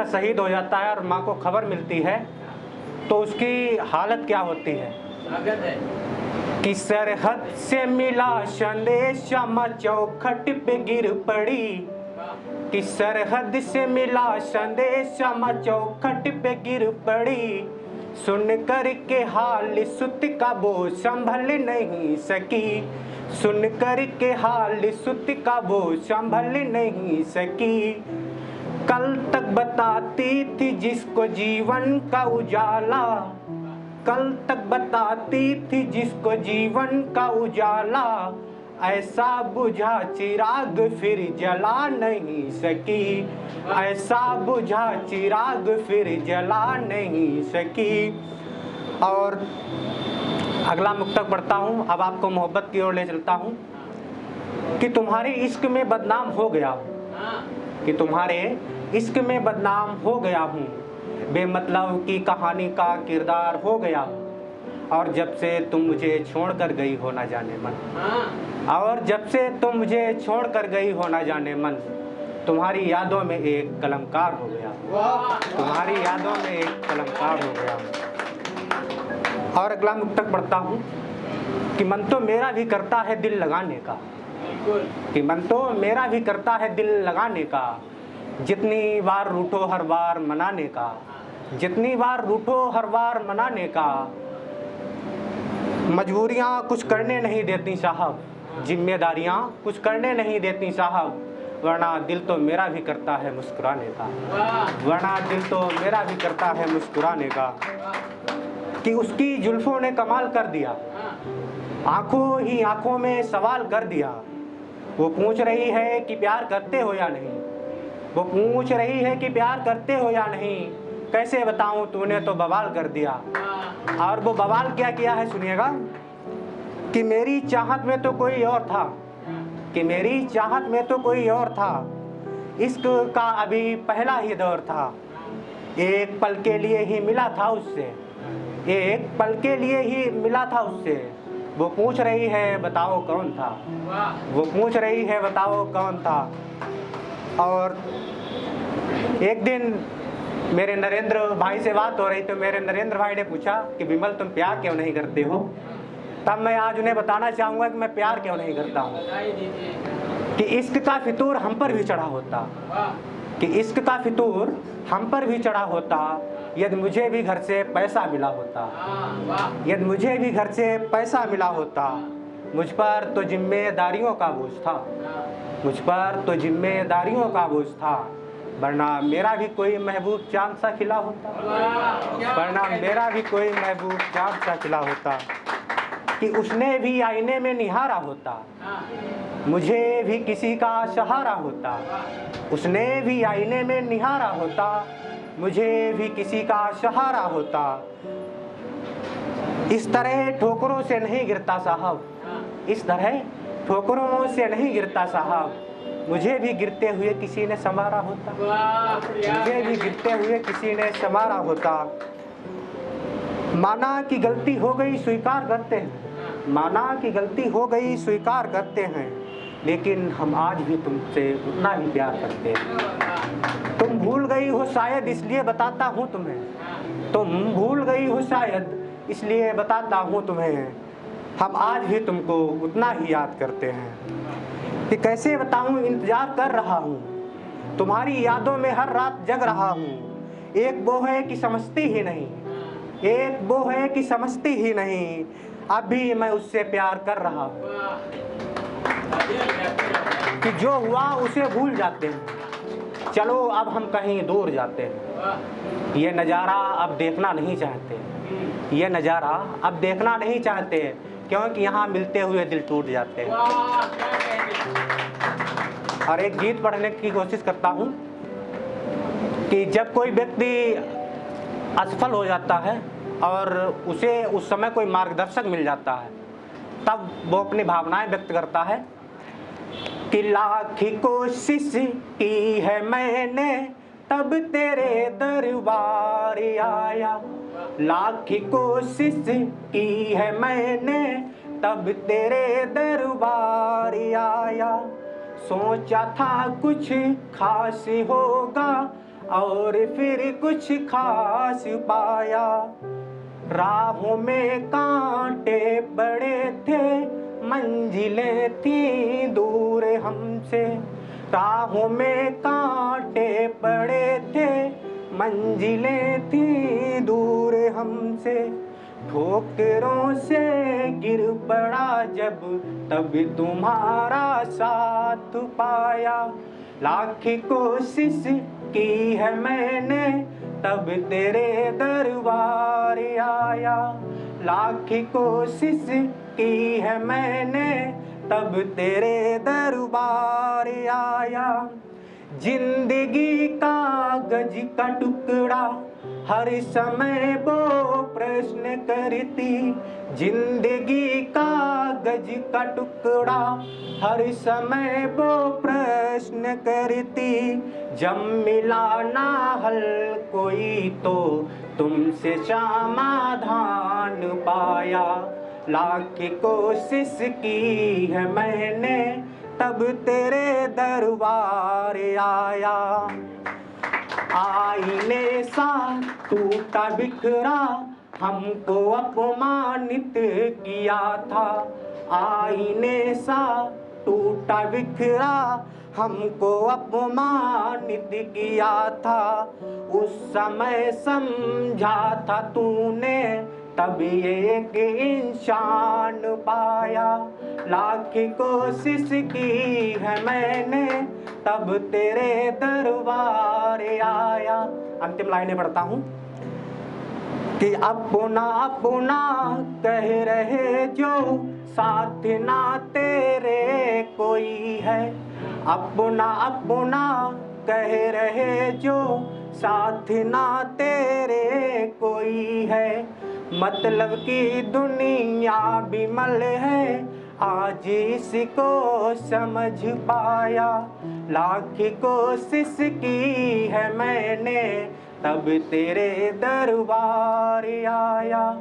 बेटा शहीद हो जाता है और माँ को खबर मिलती है तो उसकी हालत क्या होती है कि सरहद से मिला संदेश माँ चौखट पे गिर पड़ी, कि सरहद से मिला संदेश माँ चौखट पे गिर पड़ी, सुन कर के हाल सुत का वो संभल नहीं सकी, सुन कर के हाल सुत का वो संभल नहीं सकी। कल तक बताती थी जिसको जीवन का उजाला, कल तक बताती थी जिसको जीवन का उजाला, ऐसा बुझा चिराग फिर जला नहीं सकी, ऐसा बुझा चिराग फिर जला नहीं सकी। और अगला मुक्तक पढ़ता हूँ। अब आपको मोहब्बत की ओर ले चलता हूँ कि तुम्हारे इश्क में बदनाम हो गया हूँ, कि तुम्हारे इश्क में बदनाम हो गया हूँ, बेमतलब की कहानी का किरदार हो गया हूँ, और जब से तुम मुझे छोड़ कर गई हो ना जाने मन, और जब से तुम मुझे छोड़ कर गई हो ना जाने मन, तुम्हारी यादों में एक कलमकार हो गया, तुम्हारी यादों में एक कलमकार हो गया। और अगला मुक्तक पढ़ता हूँ कि मन तो मेरा भी करता है दिल लगाने का, कि मन तो मेरा भी करता है दिल लगाने का, जितनी बार रूठो हर बार मनाने का, जितनी बार रूठो हर बार मनाने का, मजबूरियाँ कुछ करने नहीं देती साहब, जिम्मेदारियाँ कुछ करने नहीं देती साहब, वरना दिल तो मेरा भी करता है मुस्कुराने का, वरना दिल तो मेरा भी करता है मुस्कुराने का। कि उसकी जुल्फों ने कमाल कर दिया, आंखों ही आंखों में सवाल कर दिया, वो पूछ रही है कि प्यार करते हो या नहीं, वो पूछ रही है कि प्यार करते हो या नहीं, कैसे बताऊं तूने तो बवाल कर दिया। और वो बवाल क्या किया है सुनिएगा, कि मेरी चाहत में तो कोई और था, कि मेरी चाहत में तो कोई और था, इश्क का अभी पहला ही दौर था, एक पल के लिए ही मिला था उससे, एक पल के लिए ही मिला था उससे, वो पूछ रही है बताओ कौन था, वो पूछ रही है बताओ कौन था। और एक दिन मेरे नरेंद्र भाई से बात हो रही तो मेरे नरेंद्र भाई ने पूछा कि विमल तुम प्यार क्यों नहीं करते हो, तब मैं आज उन्हें बताना चाहूँगा कि मैं प्यार क्यों नहीं करता हूँ। कि इश्क का फितूर हम पर भी चढ़ा होता, कि इश्क का फितूर हम पर भी चढ़ा होता, यदि मुझे भी घर से पैसा मिला होता, यदि मुझे भी घर से पैसा मिला होता, मुझ पर तो जिम्मेदारियों का बोझ था, मुझ पर तो जिम्मेदारियों का बोझ था, वरना मेरा भी कोई महबूब चांद सा खिला होता, वरना मेरा भी कोई महबूब चांद सा खिला होता। कि उसने भी आईने में निहारा होता, मुझे भी किसी का सहारा होता, उसने भी आईने में निहारा होता, मुझे भी किसी का सहारा होता। इस तरह ठोकरों से नहीं गिरता साहब, इस तरह ठोकरों से नहीं गिरता साहब, मुझे भी गिरते हुए किसी ने संवारा होता, मुझे भी गिरते हुए किसी ने संवारा होता। माना कि गलती हो गई स्वीकार करते हैं, माना कि गलती हो गई स्वीकार करते हैं, लेकिन हम आज भी तुमसे उतना ही प्यार करते हैं। तुम भूल गई हो शायद इसलिए बताता हूँ तुम्हें, तुम भूल गई हो शायद इसलिए बताता हूँ तुम्हें, हम आज भी तुमको उतना ही याद करते हैं। कि कैसे बताऊँ इंतजार कर रहा हूँ, तुम्हारी यादों में हर रात जग रहा हूँ, एक वो है कि समझती ही नहीं, एक वो है कि समझती ही नहीं, अब भी मैं उससे प्यार कर रहा हूँ। कि जो हुआ उसे भूल जाते हैं, चलो अब हम कहीं दूर जाते हैं, ये नज़ारा अब देखना नहीं चाहते, ये नज़ारा अब देखना नहीं चाहते, क्योंकि यहाँ मिलते हुए दिल टूट जाते हैं। और एक गीत पढ़ने की कोशिश करता हूँ कि जब कोई व्यक्ति असफल हो जाता है और उसे उस समय कोई मार्गदर्शक मिल जाता है, तब वो अपनी भावनाएं व्यक्त करता है कि लाख कोशिश की है मैंने तब तेरे दरबार आया, लाख कोशिश की है मैंने तब तेरे दरबार आया, सोचा था कुछ खास होगा और फिर कुछ खास पाया। राहों में कांटे पड़े थे, मंजिलें थी दूर हमसे। राहों में कांटे पड़े थे, मंजिलें थी दूर हमसे। ठोकरों से गिर पड़ा जब, तब तुम्हारा साथ पाया। लाख कोशिश की है मैंने, तब तेरे दरबार आया। लाख कोशिश की है मैंने, तब तेरे दरबार आया। जिंदगी कागज का टुकड़ा हर समय वो प्रश्न करती। जिंदगी कागज का टुकड़ा हर समय वो प्रश्न करती। जब मिला ना हल कोई तो तुमसे समाधान पाया। लाख कोशिश की है मैंने, तब तेरे दरबार आया। आईने सा टूटा बिखरा हमको अपमानित किया था। आईने सा टूटा बिखरा हमको अपमानित किया था। उस समय समझा था तूने, तब एक इंसान पाया। लाख कोशिश की है मैंने, तब तेरे दरबार आया। अंतिम लाइनें पढ़ता हूँ कि अपना अपना कह रहे जो, साथ ना तेरे कोई है। अपना अपना कह रहे जो, साथ ना तेरे कोई है। मतलब की दुनिया बिमल है, आज इसको समझ पाया। लाख कोशिश की है मैंने, तब तेरे दरबार आया।